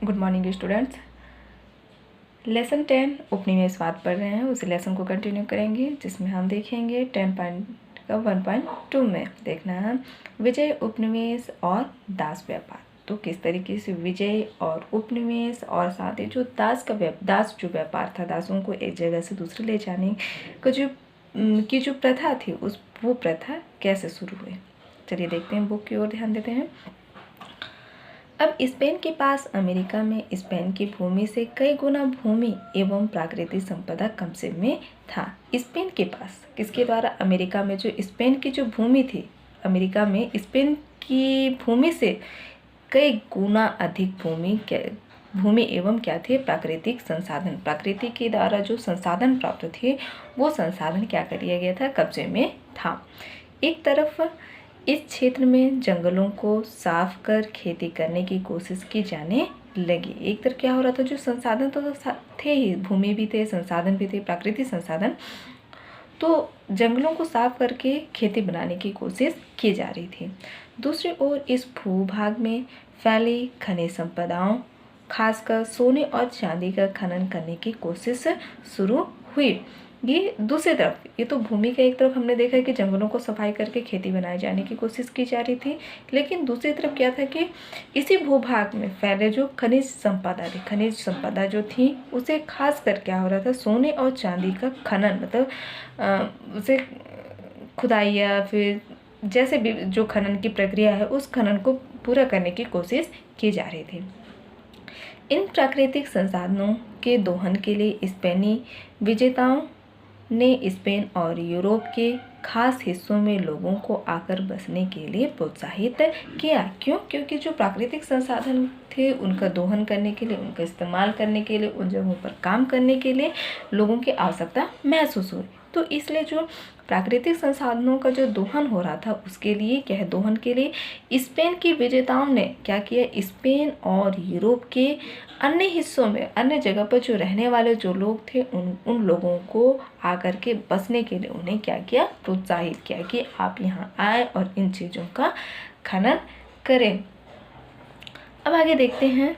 Good morning students. Lesson 10 उपनिवेशवाद पढ़ रहे हैं, उस लेसन को कंटिन्यू करेंगे जिसमें हम देखेंगे 10 पॉइंट का 1.2 में देखना है विजय, उपनिवेश और दास व्यापार। तो किस तरीके से विजय और उपनिवेश और साथ ही जो दास जो व्यापार था, दासों को एक जगह से दूसरे ले जाने का जो प्रथा थी, वो प्रथा कैसे शुरू हुई। चलिए देखते हैं, बुक की ओर ध्यान देते हैं। अब स्पेन के पास अमेरिका में स्पेन की भूमि से कई गुना भूमि एवं प्राकृतिक संपदा कब्जे में था। स्पेन के पास किसके द्वारा? अमेरिका में जो स्पेन की जो भूमि थी, अमेरिका में स्पेन की भूमि से कई गुना अधिक भूमि एवं क्या थे? प्राकृतिक संसाधन। प्रकृति के द्वारा जो संसाधन प्राप्त थे वो संसाधन क्या कर लिया गया था? कब्जे में था। एक तरफ इस क्षेत्र में जंगलों को साफ कर खेती करने की कोशिश की जाने लगी। एक तरफ क्या हो रहा था? जो संसाधन तो थे ही, भूमि भी थे, संसाधन भी थे, प्राकृतिक संसाधन, तो जंगलों को साफ करके खेती बनाने की कोशिश की जा रही थी। दूसरी ओर इस भूभाग में फैली खनिज संपदाओं, खासकर सोने और चांदी का खनन करने की कोशिश शुरू हुई। ये दूसरी तरफ, ये तो भूमि का एक तरफ हमने देखा कि जंगलों को सफाई करके खेती बनाए जाने की कोशिश की जा रही थी, लेकिन दूसरी तरफ क्या था कि इसी भूभाग में फैले जो खनिज संपदा जो थी उसे खास कर क्या हो रहा था? सोने और चांदी का खनन, मतलब उसे खुदाई या फिर जैसे भी जो खनन की प्रक्रिया है उस खनन को पूरा करने की कोशिश की जा रही थी। इन प्राकृतिक संसाधनों के दोहन के लिए स्पेनी विजेताओं ने स्पेन और यूरोप के खास हिस्सों में लोगों को आकर बसने के लिए प्रोत्साहित किया। क्यों? क्योंकि जो प्राकृतिक संसाधन थे उनका दोहन करने के लिए, उनका इस्तेमाल करने के लिए, उन जगहों पर काम करने के लिए लोगों की आवश्यकता महसूस हुई। तो इसलिए जो प्राकृतिक संसाधनों का जो दोहन हो रहा था उसके लिए क्या है? दोहन के लिए स्पेन की विजेताओं ने क्या किया? स्पेन और यूरोप के अन्य हिस्सों में, अन्य जगह पर जो रहने वाले जो लोग थे उन लोगों को आकर के बसने के लिए उन्हें क्या किया? प्रोत्साहित किया कि आप यहाँ आए और इन चीज़ों का खनन करें। अब आगे देखते हैं।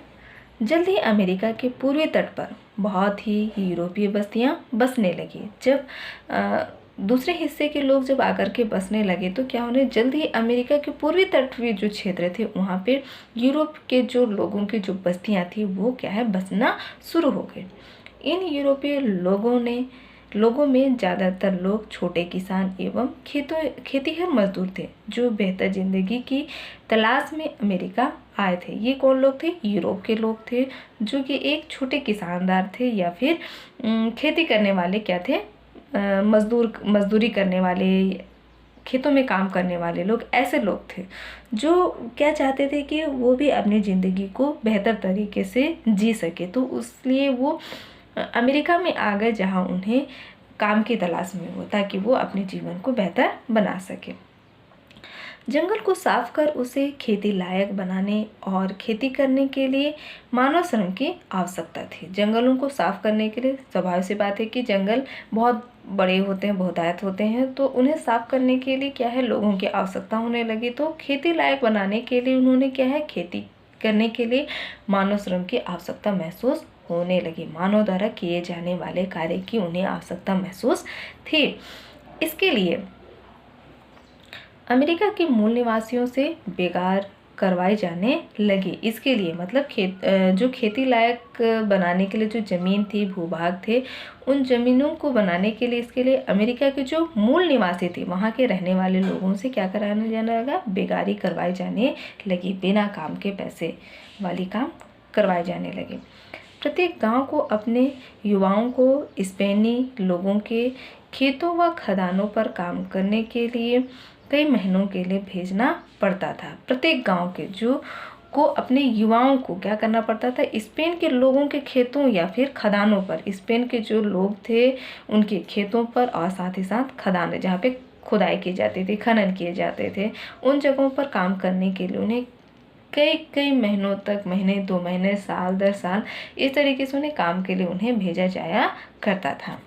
जल्द ही अमेरिका के पूर्वी तट पर बहुत ही यूरोपीय बस्तियां बसने लगी। जब दूसरे हिस्से के लोग जब आकर के बसने लगे तो क्या होने? जल्द ही अमेरिका के पूर्वी तटीय जो क्षेत्र थे वहाँ पे यूरोप के जो लोगों की जो बस्तियां थी वो क्या है? बसना शुरू हो गए। इन यूरोपीय लोगों में ज़्यादातर लोग छोटे किसान एवं खेतीहर मजदूर थे जो बेहतर जिंदगी की तलाश में अमेरिका आए थे। ये कौन लोग थे? यूरोप के लोग थे जो कि एक छोटे किसानदार थे या फिर खेती करने वाले क्या थे? मजदूरी करने वाले, खेतों में काम करने वाले लोग, ऐसे लोग थे जो क्या चाहते थे कि वो भी अपनी ज़िंदगी को बेहतर तरीके से जी सके। तो इसलिए वो अमेरिका में आ गए जहाँ उन्हें काम की तलाश में हो ताकि वो अपने जीवन को बेहतर बना सके। जंगल को साफ कर उसे खेती लायक बनाने और खेती करने के लिए मानव श्रम की आवश्यकता थी। जंगलों को साफ करने के लिए स्वाभाविक सी बात है कि जंगल बहुत बड़े होते हैं, बहुतायत होते हैं, तो उन्हें साफ करने के लिए क्या है? लोगों की आवश्यकता होने लगी। तो खेती लायक बनाने के लिए उन्होंने क्या है? खेती करने के लिए मानव श्रम की आवश्यकता महसूस होने लगी। मानव द्वारा किए जाने वाले कार्य की उन्हें आवश्यकता महसूस थी। इसके लिए अमेरिका के मूल निवासियों से बेगार करवाई जाने लगी। इसके लिए मतलब जो खेती लायक बनाने के लिए जो ज़मीन थी, भूभाग थे, उन ज़मीनों को बनाने के लिए, इसके लिए अमेरिका के जो मूल निवासी थे वहाँ के रहने वाले लोगों से क्या कराने जाने लगा? बेगारी करवाई जाने लगी। बिना काम के पैसे वाली काम करवाए जाने लगे। प्रत्येक गांव को अपने युवाओं को स्पेनी लोगों के खेतों व खदानों पर काम करने के लिए कई महीनों के लिए भेजना पड़ता था। प्रत्येक गांव के अपने युवाओं को क्या करना पड़ता था? स्पेन के लोगों के खेतों या फिर खदानों पर, स्पेन के जो लोग थे उनके खेतों पर और साथ ही साथ खदानें जहाँ पे खुदाई की जाती थी, खनन किए जाते थे, उन जगहों पर काम करने के लिए उन्हें कई महीनों तक, महीने 2 महीने, साल दर साल, इस तरीके से उन्हें काम के लिए उन्हें भेजा जाया करता था।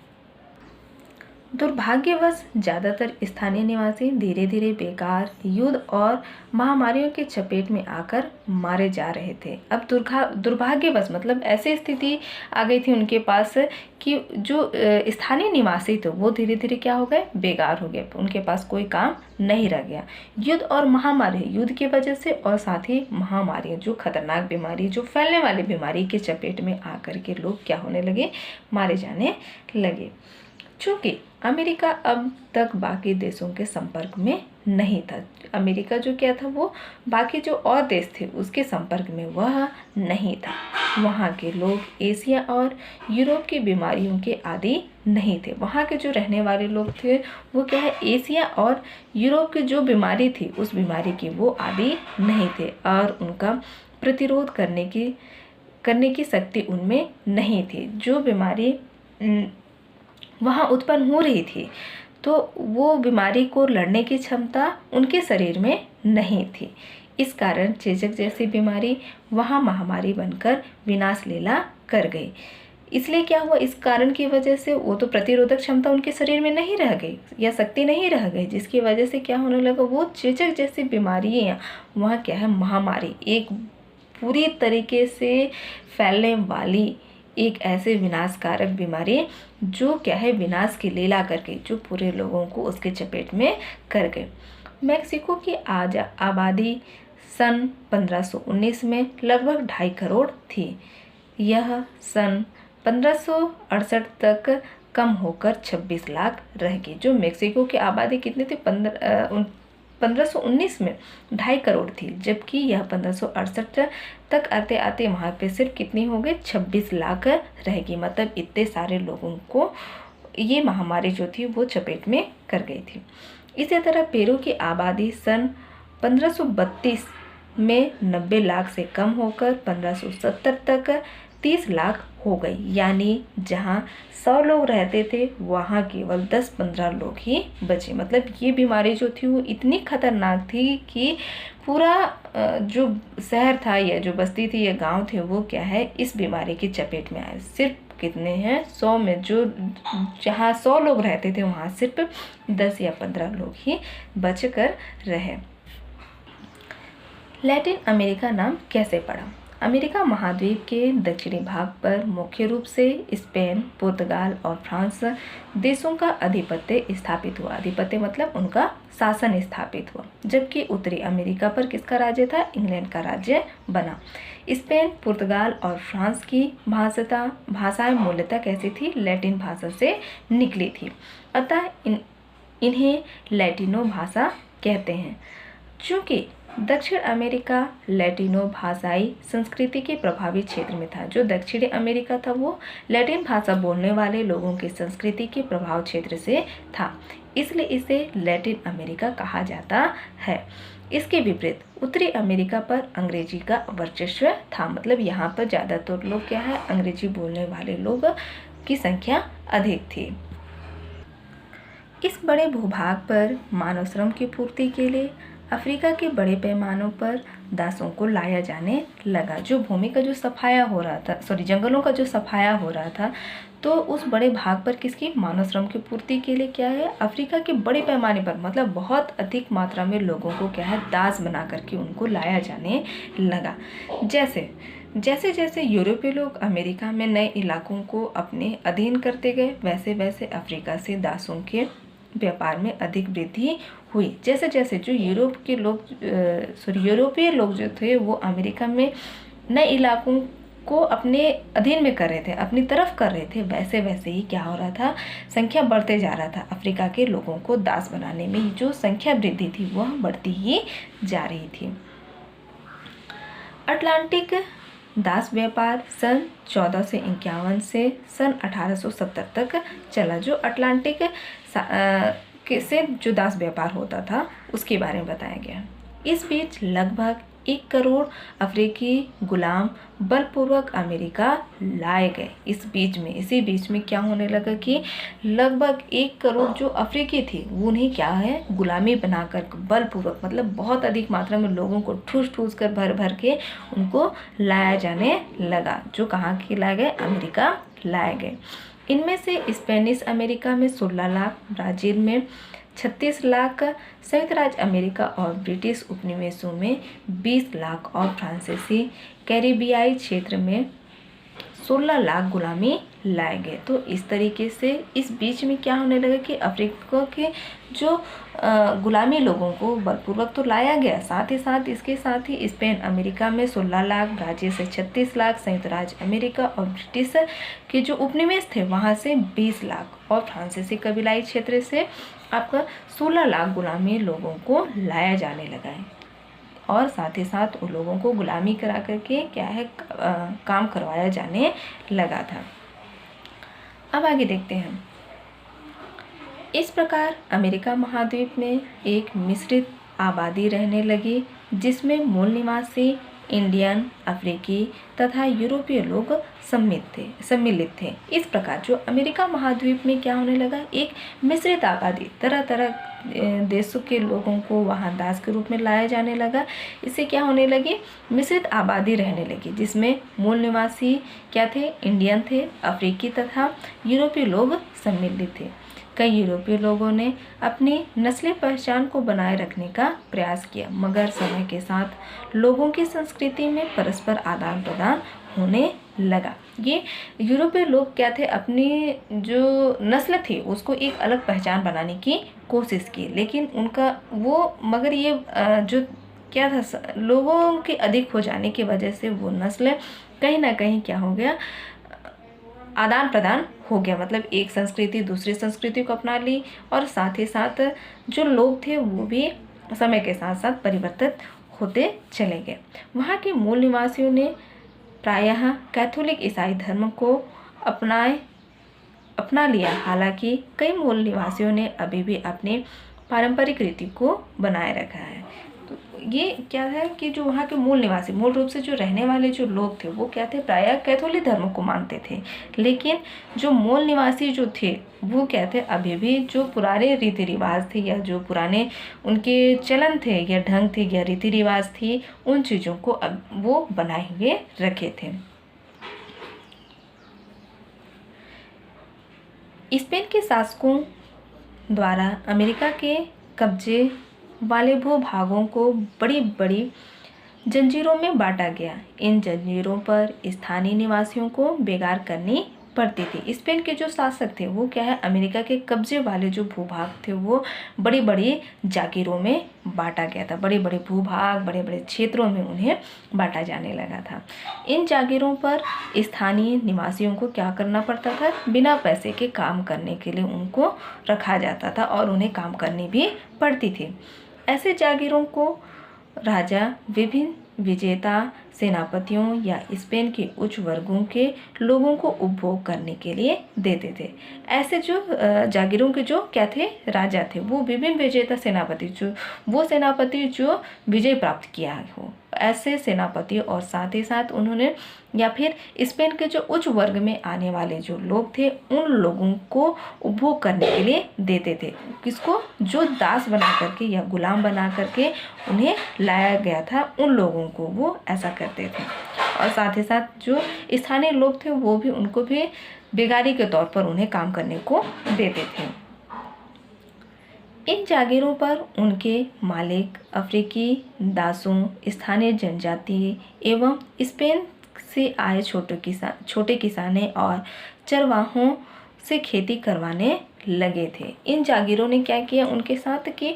दुर्भाग्यवश ज़्यादातर स्थानीय निवासी धीरे धीरे बेकार, युद्ध और महामारियों के चपेट में आकर मारे जा रहे थे। अब दुर्भाग्यवश मतलब ऐसी स्थिति आ गई थी उनके पास कि जो स्थानीय निवासी थे वो धीरे धीरे क्या हो गए, बेकार हो गए, उनके पास कोई काम नहीं रह गया। युद्ध और महामारी, युद्ध की वजह से और साथ ही महामारी, जो खतरनाक बीमारी, जो फैलने वाली बीमारी के चपेट में आकर के लोग क्या होने लगे, मारे जाने लगे। चूँकि अमेरिका अब तक बाकी देशों के संपर्क में नहीं था, अमेरिका जो क्या था वो बाकी जो और देश थे उसके संपर्क में वह नहीं था। वहाँ के लोग एशिया और यूरोप की बीमारियों के आदी नहीं थे। वहाँ के जो रहने वाले लोग थे वो क्या है, एशिया और यूरोप की जो बीमारी थी उस बीमारी की वो आदी नहीं थे और उनका प्रतिरोध करने की शक्ति उनमें नहीं थी। जो बीमारी वहाँ उत्पन्न हो रही थी तो वो बीमारी को लड़ने की क्षमता उनके शरीर में नहीं थी। इस कारण चेचक जैसी बीमारी वहाँ महामारी बनकर विनाश लीला कर गई। इसलिए क्या हुआ, इस कारण की वजह से वो तो प्रतिरोधक क्षमता उनके शरीर में नहीं रह गई या शक्ति नहीं रह गई, जिसकी वजह से क्या होने लगा, वो चेचक जैसी बीमारियाँ वहाँ क्या है, महामारी, एक पूरी तरीके से फैलने वाली एक ऐसे विनाशकारक बीमारी जो क्या है, विनाश की लीला करके जो पूरे लोगों को उसके चपेट में कर गए। मेक्सिको की आबादी सन 1519 में लगभग 2.5 करोड़ थी। यह सन 1568 तक कम होकर 26 लाख रह गई। जो मेक्सिको की आबादी कितनी थी, 1519 में 2.5 करोड़ थी, जबकि यह 1568 तक आते आते वहाँ पे सिर्फ कितनी हो गई, 26 लाख रहेगी। मतलब इतने सारे लोगों को ये महामारी जो थी वो चपेट में कर गई थी। इसी तरह पेरू की आबादी सन 1532 में 90 लाख से कम होकर 1570 तक 30 लाख हो गई। यानी जहाँ 100 लोग रहते थे वहाँ केवल 10-15 लोग ही बचे। मतलब ये बीमारी जो थी वो इतनी खतरनाक थी कि पूरा जो शहर था या जो बस्ती थी या गांव थे वो क्या है, इस बीमारी की चपेट में आए। सिर्फ कितने हैं, 100 में जो जहाँ 100 लोग रहते थे वहाँ सिर्फ 10 या 15 लोग ही बच कर रहे। लैटिन अमेरिका नाम कैसे पड़ा? अमेरिका महाद्वीप के दक्षिणी भाग पर मुख्य रूप से स्पेन, पुर्तगाल और फ्रांस देशों का आधिपत्य स्थापित हुआ। आधिपत्य मतलब उनका शासन स्थापित हुआ। जबकि उत्तरी अमेरिका पर किसका राज्य था, इंग्लैंड का राज्य बना। स्पेन, पुर्तगाल और फ्रांस की भाषाएं मूलतः कैसी थी, लैटिन भाषा से निकली थी। अतः इन्हें लैटिनो भाषा कहते हैं। चूँकि दक्षिण अमेरिका लैटिनो भाषाई संस्कृति के प्रभावी क्षेत्र में था। जो दक्षिणी अमेरिका था वो लैटिन भाषा बोलने वाले लोगों की संस्कृति के प्रभाव क्षेत्र से था, इसलिए इसे लैटिन अमेरिका कहा जाता है। इसके विपरीत उत्तरी अमेरिका पर अंग्रेजी का वर्चस्व था। मतलब यहाँ पर ज़्यादातर लोग क्या है, अंग्रेजी बोलने वाले लोग की संख्या अधिक थी। इस बड़े भूभाग पर मानव श्रम की पूर्ति के लिए अफ्रीका के बड़े पैमानों पर दासों को लाया जाने लगा। जो भूमि का जो सफाया हो रहा था, जंगलों का जो सफाया हो रहा था, तो उस बड़े भाग पर किसकी, मानव श्रम की पूर्ति के लिए क्या है, अफ्रीका के बड़े पैमाने पर मतलब बहुत अधिक मात्रा में लोगों को क्या है, दास बना करके उनको लाया जाने लगा। जैसे जैसे यूरोपीय लोग अमेरिका में नए इलाकों को अपने अधीन करते गए, वैसे वैसे अफ्रीका से दासों के व्यापार में अधिक वृद्धि हुई। जैसे जैसे जो यूरोपीय लोग जो थे वो अमेरिका में नए इलाकों को अपने अधीन में कर रहे थे, अपनी तरफ कर रहे थे, वैसे वैसे ही क्या हो रहा था, संख्या बढ़ते जा रहा था। अफ्रीका के लोगों को दास बनाने में जो संख्या वृद्धि थी वह बढ़ती ही जा रही थी। अटलांटिक दास व्यापार सन 1451 से सन 1870 तक चला। जो अटलांटिक से जो दास व्यापार होता था उसके बारे में बताया गया। इस बीच लगभग 1 करोड़ अफ्रीकी गुलाम बलपूर्वक अमेरिका लाए गए। इसी बीच में क्या होने लगा कि लगभग 1 करोड़ जो अफ्रीकी थे उन्हें क्या है, गुलामी बनाकर बलपूर्वक मतलब बहुत अधिक मात्रा में लोगों को ठूस कर भर के उनको लाया जाने लगा। जो कहाँ के लाए गए, अमेरिका लाए गए। इनमें से स्पेनिश अमेरिका में 16 लाख, ब्राज़ील में 36 लाख, संयुक्त राज्य अमेरिका और ब्रिटिश उपनिवेशों में 20 लाख और फ्रांसीसी कैरिबियाई क्षेत्र में 16 लाख गुलामी लाए गए। तो इस तरीके से इस बीच में क्या होने लगा कि अफ्रीका के जो गुलामी लोगों को बलपूर्वक तो लाया गया, साथ ही साथ इसके साथ ही स्पेन अमेरिका में 16 लाख, ब्राज़ील से 36 लाख, संयुक्त राज्य अमेरिका और ब्रिटिश के जो उपनिवेश थे वहाँ से 20 लाख और फ्रांसीसी कबीलाई क्षेत्र से आपका 16 लाख गुलामी लोगों को लाया जाने लगा है और साथ ही साथ उन लोगों को गुलामी करा करके क्या है काम करवाया जाने लगा था। अब आगे देखते हैं। इस प्रकार अमेरिका महाद्वीप में एक मिश्रित आबादी रहने लगी जिसमें मूल निवासी इंडियन, अफ्रीकी तथा यूरोपीय लोग सम्मिलित थे। इस प्रकार जो अमेरिका महाद्वीप में क्या होने लगा, एक मिश्रित आबादी, तरह तरह देशों के लोगों को वहाँ दास के रूप में लाया जाने लगा। इससे क्या होने लगी, मिश्रित आबादी रहने लगी जिसमें मूल निवासी क्या थे, इंडियन थे, अफ्रीकी तथा यूरोपीय लोग सम्मिलित थे। कई यूरोपीय लोगों ने अपनी नस्ली पहचान को बनाए रखने का प्रयास किया, मगर समय के साथ लोगों की संस्कृति में परस्पर आदान प्रदान होने लगा। ये यूरोपीय लोग क्या थे, अपनी जो नस्ल थी उसको एक अलग पहचान बनाने की कोशिश की, लेकिन उनका वो मगर ये जो क्या था, लोगों के अधिक हो जाने की वजह से वो नस्ल कहीं ना कहीं क्या हो गया, आदान प्रदान हो गया। मतलब एक संस्कृति दूसरी संस्कृति को अपना ली और साथ ही साथ जो लोग थे वो भी समय के साथ साथ परिवर्तित होते चले गए। वहाँ के मूल निवासियों ने प्रायः कैथोलिक ईसाई धर्म को अपना लिया, हालांकि कई मूल निवासियों ने अभी भी अपने पारंपरिक रीति को बनाए रखा है। तो ये क्या है कि जो वहाँ के मूल निवासी, मूल रूप से जो रहने वाले जो लोग थे वो क्या थे, प्रायः कैथोलिक धर्म को मानते थे, लेकिन जो मूल निवासी जो थे वो क्या थे, अभी भी जो पुराने रीति रिवाज थे या जो पुराने उनके चलन थे या ढंग थे या रीति रिवाज थी, उन चीज़ों को अब वो बनाए हुए रखे थे। स्पेन के शासकों द्वारा अमेरिका के कब्जे वाले भूभागों को बड़ी बड़ी जंजीरों में बांटा गया। इन जंजीरों पर स्थानीय निवासियों को बेगार करनी पड़ती थी। स्पेन के जो शासक थे वो क्या है, अमेरिका के कब्जे वाले जो भूभाग थे वो बड़ी बड़ी जागीरों में बांटा गया था। बड़े बड़े भूभाग, बड़े बड़े क्षेत्रों में उन्हें बांटा जाने लगा था। इन जागीरों पर स्थानीय निवासियों को क्या करना पड़ता था, बिना पैसे के काम करने के लिए उनको रखा जाता था और उन्हें काम करनी भी पड़ती थी। ऐसे जागीरों को राजा विभिन्न विजेता सेनापतियों या स्पेन के उच्च वर्गों के लोगों को उपभोग करने के लिए देते थे। ऐसे जो जागीरों के जो क्या थे, राजा थे, वो विभिन्न विजेता सेनापति, जो वो सेनापति जो विजय प्राप्त किया हो, ऐसे सेनापति और साथ ही साथ उन्होंने या फिर स्पेन के जो उच्च वर्ग में आने वाले जो लोग थे उन लोगों को उपभोग करने के लिए देते थे। किसको, जो दास बना करके या गुलाम बना करके उन्हें लाया गया था, उन लोगों को वो ऐसा करते थे। और साथ ही साथ जो स्थानीय लोग थे वो भी उनको भी बेगारी के तौर पर उन्हें काम करने को देते थे। इन जागीरों पर उनके मालिक अफ्रीकी दासों, स्थानीय जनजाति एवं स्पेन से आए छोटे किसाने और चरवाहों से खेती करवाने लगे थे। इन जागीरों ने क्या किया उनके साथ कि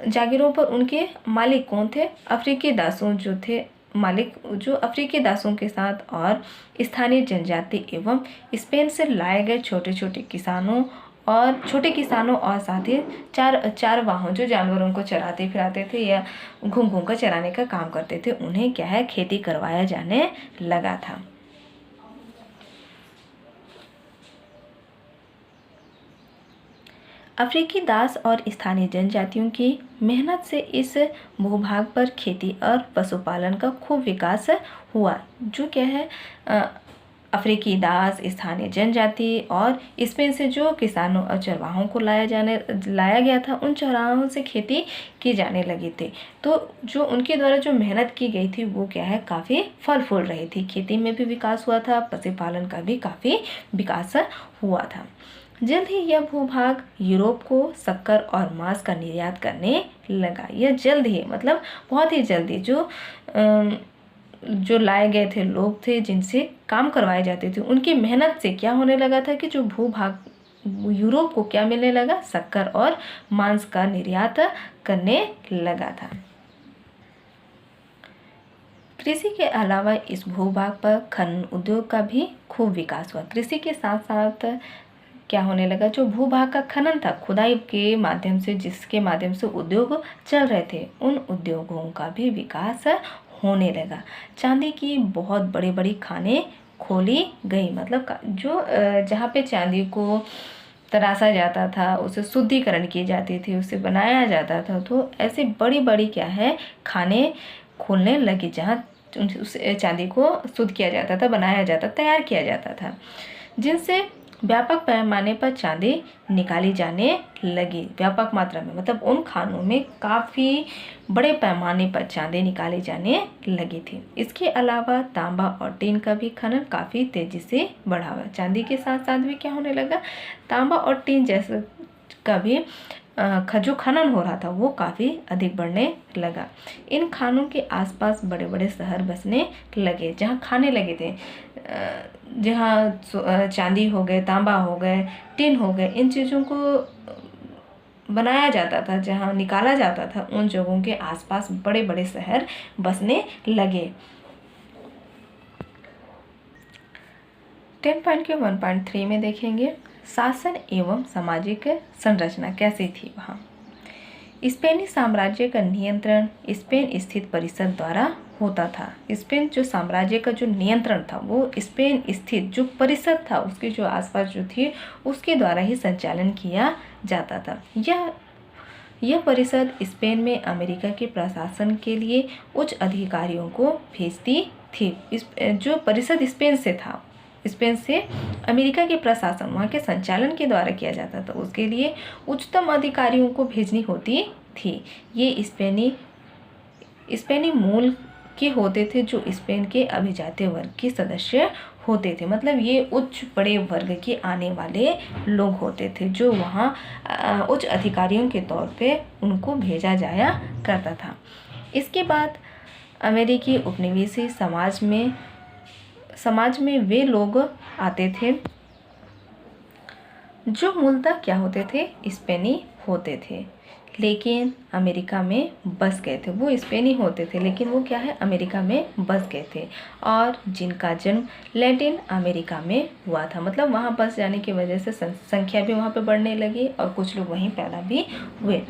जागीरों पर उनके मालिक कौन थे, अफ्रीकी दासों जो थे, मालिक जो अफ्रीकी दासों के साथ और स्थानीय जनजाति एवं स्पेन से लाए गए छोटे किसानों और साथ ही चारवाहों जो जानवरों को चराते फिराते थे या घूम घूम कर चराने का काम करते थे, उन्हें क्या है खेती करवाया जाने लगा था। अफ्रीकी दास और स्थानीय जनजातियों की मेहनत से इस भूभाग पर खेती और पशुपालन का खूब विकास हुआ। जो क्या है अफ्रीकी दास, स्थानीय जनजाति और स्पेन से जो किसानों और चरवाहों को लाया गया था, उन चरवाहों से खेती की जाने लगी थी। तो जो उनके द्वारा जो मेहनत की गई थी वो क्या है, काफ़ी फल फूल रही थी। खेती में भी विकास हुआ था, पशुपालन का भी काफ़ी विकास हुआ था। जल्द ही यह भूभाग यूरोप को शक्कर और मांस का निर्यात करने लगा। यह जल्द ही मतलब बहुत ही जल्दी जो लाए गए थे लोग थे, जिनसे काम करवाए जाते थे, उनकी मेहनत से क्या होने लगा था कि जो भूभाग यूरोप को क्या मिलने लगा, शक्कर और मांस का निर्यात करने लगा था। कृषि के अलावा इस भूभाग पर खनन उद्योग का भी खूब विकास हुआ। कृषि के साथ साथ क्या होने लगा, जो भूभाग का खनन था, खुदाई के माध्यम से, जिसके माध्यम से उद्योग चल रहे थे, उन उद्योगों का भी विकास होने लगा। चांदी की बहुत बड़ी बड़ी खानें खोली गई, मतलब जो जहाँ पे चांदी को तराशा जाता था, उसे शुद्धिकरण की जाती थी, उसे बनाया जाता था, तो ऐसे बड़ी बड़ी क्या है खानें खोलने लगी, जहाँ उस चांदी को शुद्ध किया जाता था, बनाया जाता, तैयार किया जाता था, जिनसे व्यापक पैमाने पर चांदी निकाली जाने लगी। व्यापक मात्रा में मतलब उन खानों में काफ़ी बड़े पैमाने पर चांदी निकाली जाने लगी थी। इसके अलावा तांबा और टीन का भी खनन काफ़ी तेज़ी से बढ़ा हुआ। चांदी के साथ साथ भी क्या होने लगा, तांबा और टीन जैसे का भी जो खनन हो रहा था वो काफ़ी अधिक बढ़ने लगा। इन खानों के आसपास बड़े बड़े शहर बसने लगे, जहाँ खाने लगे थे, जहाँ चांदी हो गए, तांबा हो गए, टिन हो गए, इन चीज़ों को बनाया जाता था, जहाँ निकाला जाता था, उन जगहों के आसपास बड़े बड़े शहर बसने लगे। 10.1.3 में देखेंगे शासन एवं सामाजिक संरचना कैसी थी। वहाँ स्पेनी साम्राज्य का नियंत्रण स्पेन स्थित परिषद द्वारा होता था। स्पेन जो साम्राज्य का जो नियंत्रण था वो स्पेन स्थित जो परिषद था, उसके जो आसपास जो थी, उसके द्वारा ही संचालन किया जाता था। यह परिषद स्पेन में अमेरिका के प्रशासन के लिए उच्च अधिकारियों को भेजती थी। जो परिषद स्पेन से था, स्पेन से अमेरिका के प्रशासन वहाँ के संचालन के द्वारा किया जाता था, उसके लिए उच्चतम अधिकारियों को भेजनी होती थी। ये स्पेनी मूल के होते थे, जो स्पेन के अभिजात्य वर्ग के सदस्य होते थे। मतलब ये उच्च बड़े वर्ग के आने वाले लोग होते थे, जो वहाँ उच्च अधिकारियों के तौर पे उनको भेजा जाया करता था। इसके बाद अमेरिकी उपनिवेशी समाज में वे लोग आते थे जो मूलतः क्या होते थे, स्पेनी होते थे, लेकिन अमेरिका में बस गए थे। वो स्पेनी होते थे लेकिन वो क्या है, अमेरिका में बस गए थे, और जिनका जन्म लैटिन अमेरिका में हुआ था। मतलब वहाँ बस जाने की वजह से संख्या भी वहाँ पे बढ़ने लगी और कुछ लोग वहीं पैदा भी हुए।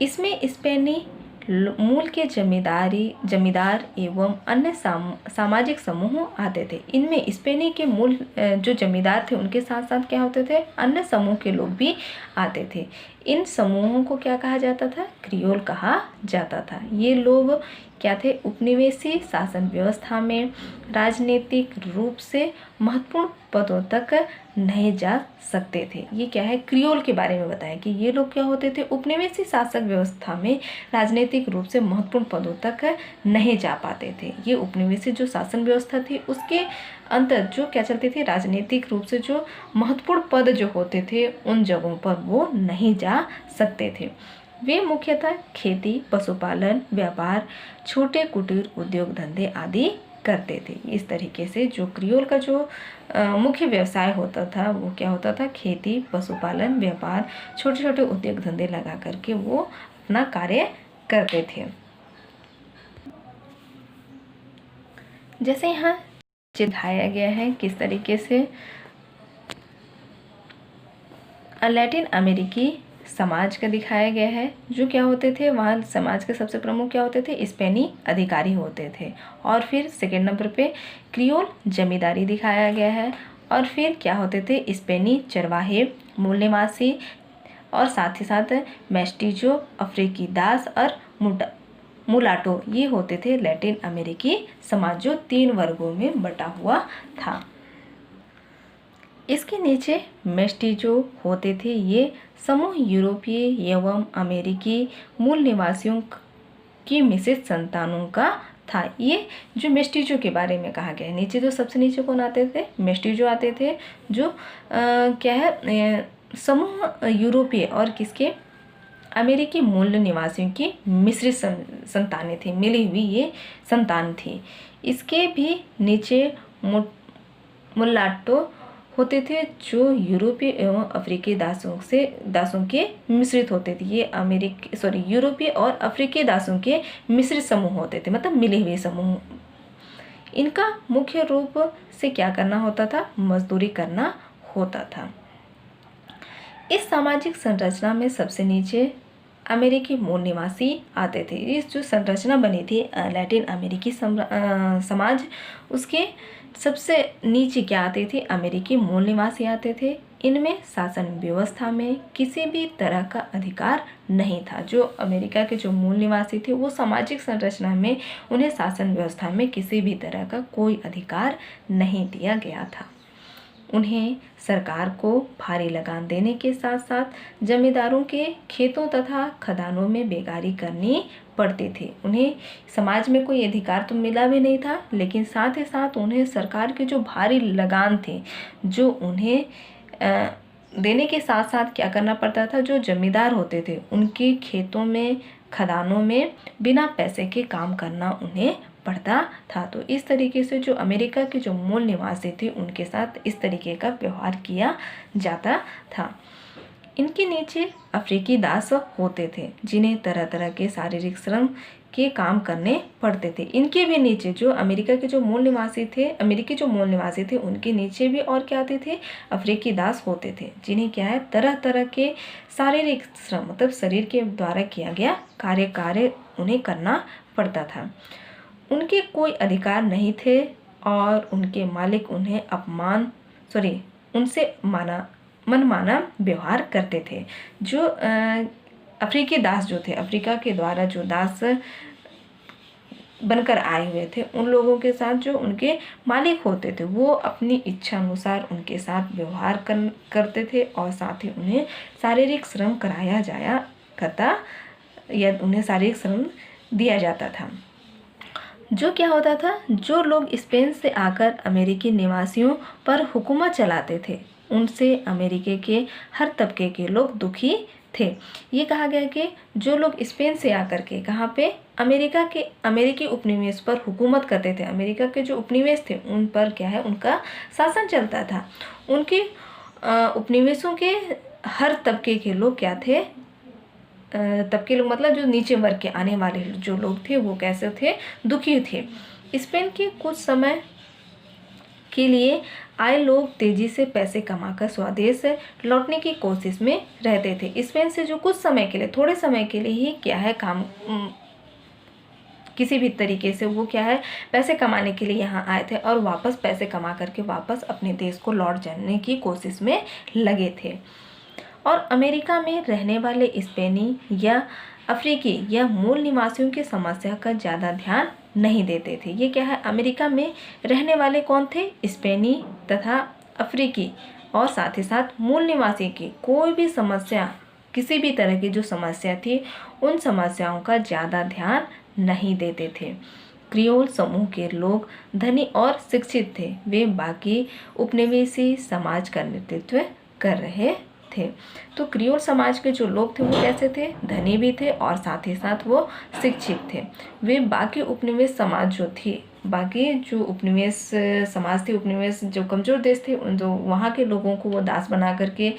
इसमें स्पेनी मूल के जमींदार एवं अन्य सामाजिक समूह आते थे। इनमें स्पेनी के मूल जो जमींदार थे, उनके साथ साथ क्या होते थे, अन्य समूह के लोग भी आते थे। इन समूहों को क्या कहा जाता था, क्रियोल कहा जाता था। ये लोग क्या थे, उपनिवेशी शासन व्यवस्था में राजनीतिक रूप से महत्वपूर्ण पदों तक नहीं जा सकते थे। ये क्या है, क्रियोल के बारे में बताया कि ये लोग क्या होते थे, उपनिवेशी शासक व्यवस्था में राजनीतिक रूप से महत्वपूर्ण पदों तक नहीं जा पाते थे। ये उपनिवेशी जो शासन व्यवस्था थी उसके अंतर जो क्या चलती थी, राजनीतिक रूप से जो महत्वपूर्ण पद जो होते थे उन जगहों पर वो नहीं जा सकते थे। वे मुख्यतः खेती, पशुपालन, व्यापार, छोटे कुटीर उद्योग धंधे आदि करते थे। इस तरीके से जो क्रियोल का जो मुख्य व्यवसाय होता था वो क्या होता था, खेती, पशुपालन, व्यापार, छोटे छोटे उद्योग धंधे लगा करके वो अपना कार्य करते थे। जैसे यहाँ दिखाया गया है किस तरीके से लैटिन अमेरिकी समाज का दिखाया गया है। जो क्या होते थे, वहाँ समाज के सबसे प्रमुख क्या होते थे, स्पेनी अधिकारी होते थे। और फिर सेकेंड नंबर पे क्रियोल जमींदारी दिखाया गया है। और फिर क्या होते थे, स्पेनी चरवाहे, मूल निवासी, और साथ ही साथ मेस्टिजो, अफ्रीकी दास और मुलाटो, ये होते थे लैटिन अमेरिकी समाज, जो 3 वर्गों में बटा हुआ था। इसके नीचे मेस्टिजो होते थे। ये समूह यूरोपीय एवं अमेरिकी मूल निवासियों की मिश्रित संतानों का था। ये जो मेस्टिजो के बारे में कहा गया है, नीचे जो सबसे नीचे कौन आते थे, मेस्टिजो आते थे, जो क्या है समूह यूरोपीय और किसके, अमेरिकी मूल निवासियों की मिश्रित संतानें थी, मिली हुई ये संतान थी। इसके भी नीचे मुलाटो होते थे, जो यूरोपीय एवं अफ्रीकी दासों के मिश्रित होते थे। ये यूरोपीय और अफ्रीकी दासों के मिश्रित समूह होते थे, मतलब मिले हुए समूह। इनका मुख्य रूप से क्या करना होता था, मजदूरी करना होता था। इस सामाजिक संरचना में सबसे नीचे अमेरिकी मूल निवासी आते थे। इस जो संरचना बनी थी लैटिन अमेरिकी समाज, उसके सबसे नीचे क्या आते थे, अमेरिकी मूल निवासी आते थे। इनमें शासन व्यवस्था में किसी भी तरह का अधिकार नहीं था। जो अमेरिका के जो मूल निवासी थे, वो सामाजिक संरचना में उन्हें शासन व्यवस्था में किसी भी तरह का कोई अधिकार नहीं दिया गया था। उन्हें सरकार को भारी लगान देने के साथ साथ जमींदारों के खेतों तथा खदानों में बेगारी करनी पड़ती थी। उन्हें समाज में कोई अधिकार तो मिला भी नहीं था, लेकिन साथ ही साथ उन्हें सरकार के जो भारी लगान थे, जो उन्हें देने के साथ साथ क्या करना पड़ता था, जो जमींदार होते थे उनके खेतों में खदानों में बिना पैसे के काम करना उन्हें पड़ता था। तो इस तरीके से जो अमेरिका के जो मूल निवासी थे, उनके साथ इस तरीके का व्यवहार किया जाता था। इनके नीचे अफ्रीकी दास होते थे, जिन्हें तरह तरह के शारीरिक श्रम के काम करने पड़ते थे। इनके भी नीचे जो अमेरिका के जो मूल निवासी थे, अमेरिकी जो मूल निवासी थे, उनके नीचे भी और क्या आते थे, अफ्रीकी दास होते थे, जिन्हें क्या है तरह तरह के शारीरिक श्रम, मतलब शरीर के द्वारा किया गया कार्य उन्हें करना पड़ता था। उनके कोई अधिकार नहीं थे और उनके मालिक उन्हें उनसे मनमाना व्यवहार करते थे। जो अफ्रीकी दास जो थे, अफ्रीका के द्वारा जो दास बनकर आए हुए थे, उन लोगों के साथ जो उनके मालिक होते थे, वो अपनी इच्छा अनुसार उनके साथ व्यवहार करते थे और साथ ही उन्हें शारीरिक श्रम कराया जाया करता या उन्हें शारीरिक श्रम दिया जाता था। जो क्या होता था, जो लोग स्पेन से आकर अमेरिकी निवासियों पर हुकूमत चलाते थे, उनसे अमेरिका के हर तबके के लोग दुखी थे। ये कहा गया कि जो लोग स्पेन से आकर के कहाँ पे, अमेरिकी उपनिवेश पर हुकूमत करते थे, अमेरिका के जो उपनिवेश थे उन पर क्या है, उनका शासन चलता था। उनके उपनिवेशों के हर तबके के लोग क्या थे, तबके लोग मतलब जो नीचे वर्ग के आने वाले जो लोग थे, वो कैसे थे, दुखी थे। स्पेन के कुछ समय के लिए आए लोग तेजी से पैसे कमाकर स्वदेश लौटने की कोशिश में रहते थे। स्पेन से जो कुछ समय के लिए, थोड़े समय के लिए ही क्या है, काम किसी भी तरीके से वो क्या है, पैसे कमाने के लिए यहाँ आए थे और वापस पैसे कमा करके वापस अपने देश को लौट जाने की कोशिश में लगे थे। और अमेरिका में रहने वाले स्पेनी या अफ्रीकी या मूल निवासियों की समस्या का ज़्यादा ध्यान नहीं देते थे। ये क्या है, अमेरिका में रहने वाले कौन थे, स्पेनी तथा अफ्रीकी, और साथ ही साथ मूल निवासी की कोई भी समस्या, किसी भी तरह की जो समस्या थी, उन समस्याओं का ज़्यादा ध्यान नहीं देते थे। क्रियोल समूह के लोग धनी और शिक्षित थे। वे बाकी उपनिवेशी समाज का नेतृत्व कर रहे थे। तो क्रियोल समाज के जो लोग थे वो कैसे थे, धनी भी थे और साथ ही साथ वो शिक्षित थे। वे बाकी उपनिवेश समाज जो थी, बाकी जो उपनिवेश समाज थे, उपनिवेश जो कमज़ोर देश थे, उन जो वहाँ के लोगों को वो दास बना करके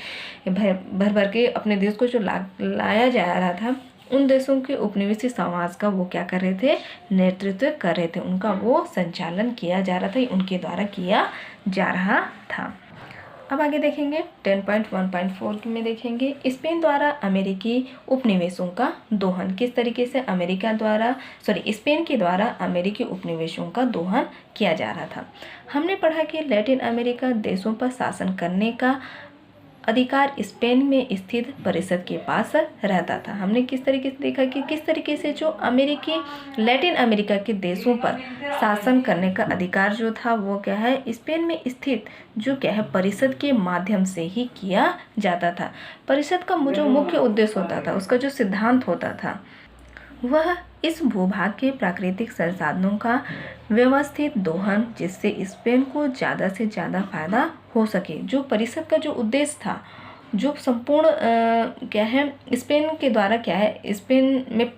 भर भर के अपने देश को जो लाया जा रहा था, उन देशों के उपनिवेशी समाज का वो क्या कर रहे थे, नेतृत्व कर रहे थे। उनका वो संचालन किया जा रहा था, उनके द्वारा किया जा रहा था। अब आगे देखेंगे 10.1.4 में देखेंगे स्पेन द्वारा अमेरिकी उपनिवेशों का दोहन। किस तरीके से स्पेन के द्वारा अमेरिकी उपनिवेशों का दोहन किया जा रहा था। हमने पढ़ा कि लैटिन अमेरिका देशों पर शासन करने का अधिकार स्पेन में स्थित परिषद के पास रहता था। हमने किस तरीके से देखा कि किस तरीके से जो लैटिन अमेरिका के देशों पर शासन करने का अधिकार जो था वो क्या है, स्पेन में स्थित जो क्या है परिषद के माध्यम से ही किया जाता था। परिषद का जो मुख्य उद्देश्य होता था, उसका जो सिद्धांत होता था, वह इस भूभाग के प्राकृतिक संसाधनों का व्यवस्थित दोहन, जिससे स्पेन को ज़्यादा से ज़्यादा फायदा हो सके। जो परिषद का जो उद्देश्य था, जो संपूर्ण क्या है स्पेन के द्वारा क्या है स्पेन में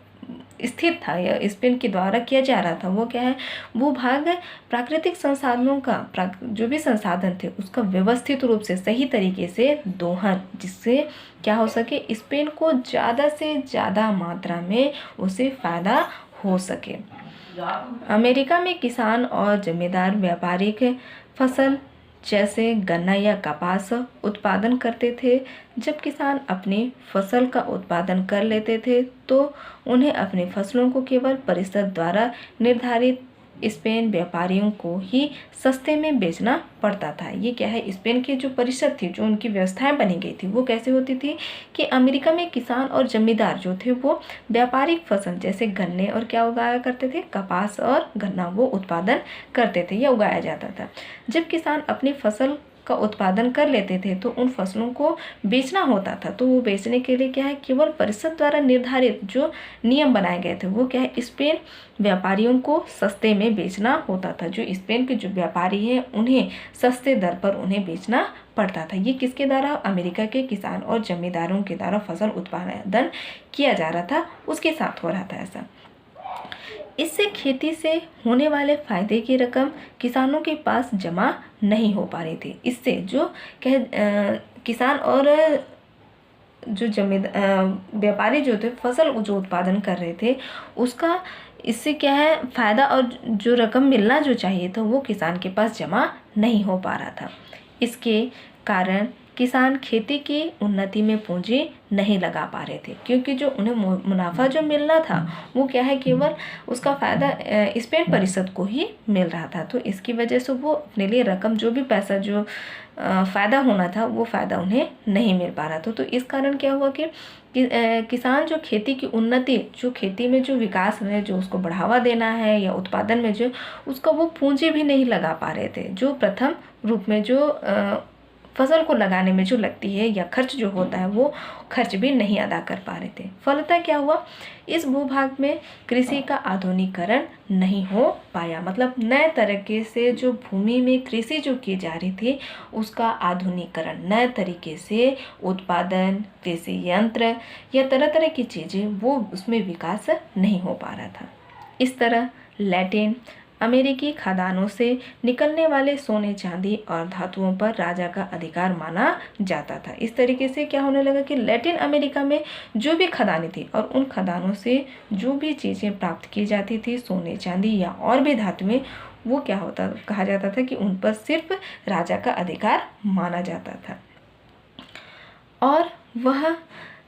स्थित था या स्पेन के द्वारा किया जा रहा था, वो क्या है भूभाग प्राकृतिक संसाधनों का जो भी संसाधन थे उसका व्यवस्थित रूप से सही तरीके से दोहन, जिससे क्या हो सके स्पेन को ज़्यादा से ज़्यादा मात्रा में उसे फायदा हो सके। अमेरिका में किसान और जमींदार व्यापारिक फसल जैसे गन्ना या कपास उत्पादन करते थे। जब किसान अपनी फसल का उत्पादन कर लेते थे तो उन्हें अपनी फसलों को केवल परिषद द्वारा निर्धारित स्पेन व्यापारियों को ही सस्ते में बेचना पड़ता था। ये क्या है, स्पेन की जो परिषद थी, जो उनकी व्यवस्थाएं बनी गई थी, वो कैसे होती थी कि अमेरिका में किसान और जमींदार जो थे वो व्यापारिक फसल जैसे गन्ने और क्या उगाया करते थे, कपास और गन्ना वो उत्पादन करते थे या उगाया जाता था। जब किसान अपनी फसल का उत्पादन कर लेते थे तो उन फसलों को बेचना होता था, तो वो बेचने के लिए क्या है केवल परिषद द्वारा निर्धारित जो नियम बनाए गए थे वो क्या है स्पेन व्यापारियों को सस्ते में बेचना होता था। जो स्पेन के जो व्यापारी हैं उन्हें सस्ते दर पर उन्हें बेचना पड़ता था। ये किसके द्वारा, अमेरिका के किसान और जमींदारों के द्वारा फसल उत्पादन किया जा रहा था, उसके साथ हो रहा था ऐसा। इससे खेती से होने वाले फायदे की रकम किसानों के पास जमा नहीं हो पा रही थी। इससे जो किसान और जो व्यापारी जो थे फसल जो उत्पादन कर रहे थे उसका इससे क्या है फायदा और जो रकम मिलना जो चाहिए था वो किसान के पास जमा नहीं हो पा रहा था। इसके कारण किसान खेती की उन्नति में पूंजी नहीं लगा पा रहे थे, क्योंकि जो उन्हें मुनाफा जो मिलना था वो क्या है केवल उसका फ़ायदा स्पेन परिषद को ही मिल रहा था। तो इसकी वजह से वो अपने लिए रकम जो भी पैसा जो फ़ायदा होना था वो फ़ायदा उन्हें नहीं मिल पा रहा था। तो इस कारण क्या हुआ कि किसान जो खेती की उन्नति, जो खेती में जो विकास है, जो उसको बढ़ावा देना है या उत्पादन में जो उसका वो पूंजी भी नहीं लगा पा रहे थे। जो प्रथम रूप में जो फसल को लगाने में जो लगती है या खर्च जो होता है वो खर्च भी नहीं अदा कर पा रहे थे। फलतः क्या हुआ, इस भूभाग में कृषि का आधुनिकीकरण नहीं हो पाया। मतलब नए तरीके से जो भूमि में कृषि जो की जा रही थी उसका आधुनिकीकरण, नए तरीके से उत्पादन, कृषि यंत्र या तरह तरह की चीज़ें वो उसमें विकास नहीं हो पा रहा था। इस तरह लैटिन अमेरिकी खदानों से निकलने वाले सोने चांदी और धातुओं पर राजा का अधिकार माना जाता था। इस तरीके से क्या होने लगा कि लैटिन अमेरिका में जो भी खदानें थी और उन खदानों से जो भी चीज़ें प्राप्त की जाती थी, सोने चांदी या और भी धातुएं, वो क्या होता कहा जाता था कि उन पर सिर्फ राजा का अधिकार माना जाता था और वह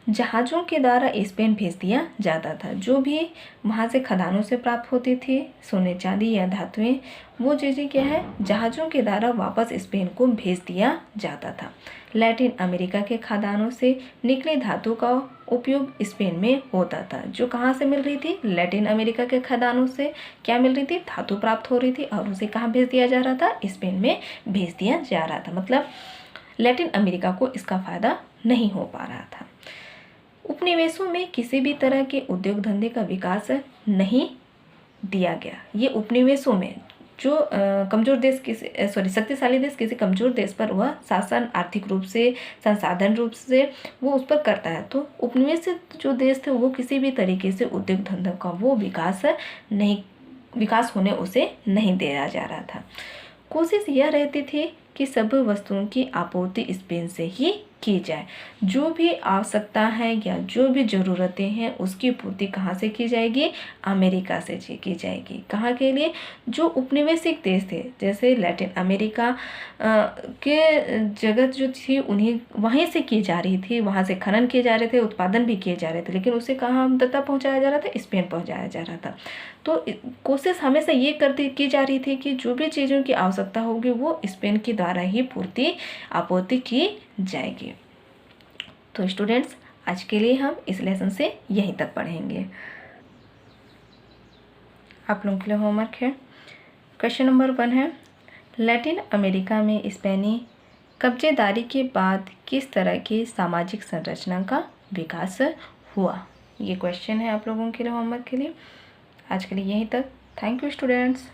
जहाज़ों के द्वारा स्पेन भेज दिया जाता था। जो भी वहाँ से खदानों से प्राप्त होती थी सोने चांदी या धातुएं, वो चीज़ें क्या है जहाज़ों के द्वारा वापस स्पेन को भेज दिया जाता था। लैटिन अमेरिका के खदानों से निकली धातु का उपयोग स्पेन में होता था। जो कहाँ से मिल रही थी, लैटिन अमेरिका के खदानों से क्या मिल रही थी, धातु प्राप्त हो रही थी और उसे कहाँ भेज दिया जा रहा था, स्पेन में भेज दिया जा रहा था। मतलब लैटिन अमेरिका को इसका फ़ायदा नहीं हो पा रहा था। उपनिवेशों में किसी भी तरह के उद्योग धंधे का विकास नहीं दिया गया। ये उपनिवेशों में जो कमज़ोर देश शक्तिशाली देश किसी कमज़ोर देश पर वह शासन आर्थिक रूप से, संसाधन रूप से वो उस पर करता है, तो उपनिवेशित जो देश थे वो किसी भी तरीके से उद्योग धंधे का वो विकास होने उसे नहीं दिया जा रहा था। कोशिश यह रहती थी कि सब वस्तुओं की आपूर्ति स्पेन से ही की जाए। जो भी आवश्यकता है या जो भी ज़रूरतें हैं उसकी पूर्ति कहाँ से की जाएगी, अमेरिका से की जाएगी। कहाँ के लिए, जो उपनिवेशिक देश थे जैसे लैटिन अमेरिका के जगत जो थी उन्हें वहीं से की जा रही थी, वहाँ से खनन किए जा रहे थे, उत्पादन भी किए जा रहे थे, लेकिन उसे कहाँ तक पहुँचाया जा रहा था, स्पेन पहुँचाया जा रहा था। तो कोशिश हमेशा ये की जा रही थी कि जो भी चीज़ों की आवश्यकता होगी वो स्पेन के द्वारा ही आपूर्ति की जाएगी। तो स्टूडेंट्स आज के लिए हम इस लेसन से यहीं तक पढ़ेंगे। आप लोगों के लिए होमवर्क है। क्वेश्चन नंबर 1 है, लैटिन अमेरिका में स्पेनी कब्जेदारी के बाद किस तरह की सामाजिक संरचना का विकास हुआ। ये क्वेश्चन है आप लोगों के लिए होमवर्क के लिए। आज के लिए यहीं तक। Thank you students.